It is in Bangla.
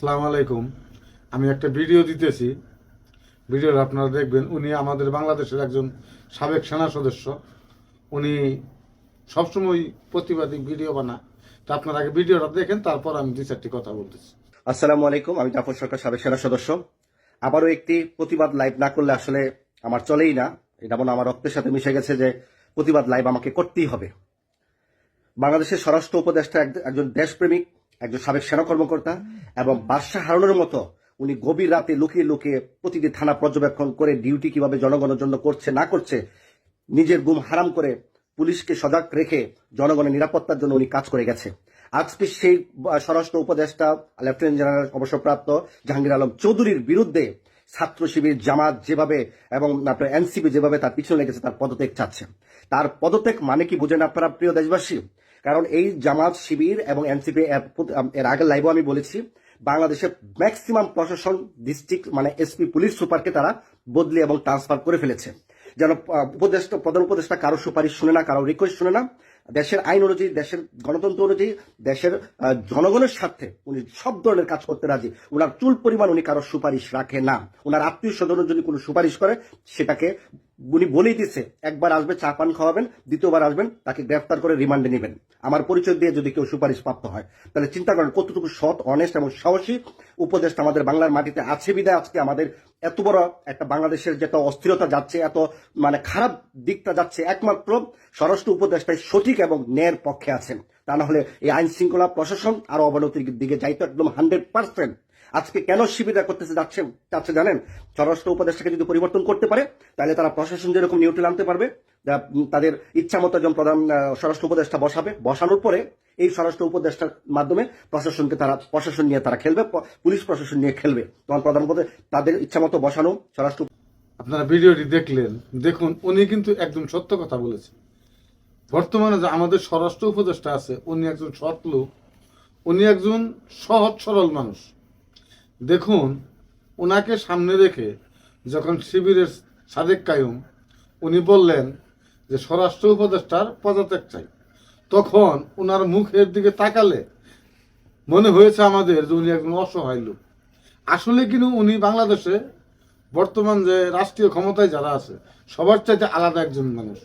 আসসালামু আলাইকুম। আমি একটা ভিডিও দিতেছি, ভিডিওটা আপনারা দেখবেন। উনি আমাদের বাংলাদেশের একজন সাবেক সেনা সদস্য। উনি সবসময় প্রতিবাদী ভিডিও বানায়। তা আপনারা আগে ভিডিওটা দেখেন, তারপর আমি দুই চারটি কথা বলতেছি। আসসালামু আলাইকুম। আমি জাফর সরকার, সাবেক সেনা সদস্য। আবারও একটি প্রতিবাদ লাইভ না করলে আসলে আমার চলেই না। এটা মনে আমার রক্তের সাথে মিশে গেছে যে প্রতিবাদ লাইভ আমাকে করতেই হবে। বাংলাদেশের স্বরাষ্ট্র উপদেষ্টা একজন দেশপ্রেমিক, একজন সাবেক সেনা কর্মকর্তা এবং বাদশা হারুনের মতো উনি গভীর রাতে লুকিয়ে লুকিয়ে প্রতিটি থানা পর্যবেক্ষণ করে ডিউটি কিভাবে জনগণের জন্য করছে না করছে, নিজের গুম হারাম করে পুলিশকে সজাগ রেখে জনগণের নিরাপত্তার জন্য উনি কাজ করে গেছে। আজকে সেই স্বরাষ্ট্র উপদেষ্টা লেফটেন্যান্ট জেনারেল অবসরপ্রাপ্ত জাহাঙ্গীর আলম চৌধুরীর বিরুদ্ধে ছাত্র শিবির, জামাত যেভাবে এবং আপনার এনসিপি যেভাবে তার পিছনে লেগেছে তার পদত্যাগ চাচ্ছে। তার পদত্যাগ মানে কি বুঝেন আপনারা প্রিয় দেশবাসী? কারণ এই জামাত, শিবির এবং এনসিপি এর আগের লাইভও আমি বলেছি, বাংলাদেশের ম্যাক্সিমাম প্রশাসন, ডিস্ট্রিক্ট মানে এসপি, পুলিশ সুপারকে তারা বদলি এবং ট্রান্সফার করে ফেলেছে। যেন উপদেষ্টা, প্রধান উপদেষ্টা কারো সুপারিশ শুনে না, কারো রিকোয়েস্ট শুনে না। দেশের আইন অনুযায়ী, দেশের গণতন্ত্র অনুযায়ী, দেশের জনগণের স্বার্থে উনি সব ধরনের কাজ করতে রাজি। ওনার চুল পরিমাণ উনি কারো সুপারিশ রাখে না। ওনার আত্মীয় স্বজন যদি কোনো সুপারিশ করে, সেটাকে উনি বলেই দিচ্ছে, একবার আসবে চা পান খাওয়াবেন, দ্বিতীয়বার আসবেন তাকে গ্রেফতার করে রিমান্ডে নেবেন। আমার পরিচয় দিয়ে যদি কেউ সুপারিশ প্রাপ্ত হয়, তাহলে চিন্তা করেন কতটুকু সৎ, অনেস্ট এবং সাহসী উপদেষ্টা আমাদের বাংলার মাটিতে আছে। বিদায় আজকে আমাদের এত বড় একটা বাংলাদেশের যে অস্থিরতা যাচ্ছে, এত মানে খারাপ দিকটা যাচ্ছে, একমাত্র স্বরাষ্ট্র উপদেষ্টাই সঠিক এবং ন্যায়ের পক্ষে আছেন। তা না হলে এই আইন শৃঙ্খলা প্রশাসন আরো অবনতির দিকে যাইতো একদম 100%। আজকে কেন শিবিরা করতেছে যাচ্ছে জানেন? স্বরাষ্ট্র উপদেষ্টাকে যদি পরিবর্তন করতে পারে, তাহলে তারা প্রশাসন যেরকম নিউট্রাল আনতে পারবে, তাদের ইচ্ছা মতো একজন প্রধান স্বরাষ্ট্র উপদেষ্টা বসাবে, বসানোর পরে এই স্বরাষ্ট্র উপদেষ্টার মাধ্যমে প্রশাসন নিয়ে তারা খেলবে, পুলিশ প্রশাসন নিয়ে খেলবে। তখন প্রধান উপদেষ্টা তাদের ইচ্ছা মতো বসানো স্বরাষ্ট্র। আপনারা ভিডিওটি দেখলেন, দেখুন উনি কিন্তু একদম সত্য কথা বলেছেন। বর্তমানে যে আমাদের স্বরাষ্ট্র উপদেষ্টা আছে, উনি একজন সৎ লোক, উনি একজন সহজ সরল মানুষ। দেখুন, ওনাকে সামনে রেখে যখন শিবিরের সাদেক কায়ুম উনি বললেন যে স্বরাষ্ট্র উপদেষ্টার পদত্যাগ চাই, তখন ওনার মুখের দিকে তাকালে মনে হয়েছে আমাদের যে উনি একজন অসহায় লোক। আসলে কিন্তু উনি বাংলাদেশে বর্তমান যে রাষ্ট্রীয় ক্ষমতায় যারা আছে সবার চাইতে আলাদা একজন মানুষ।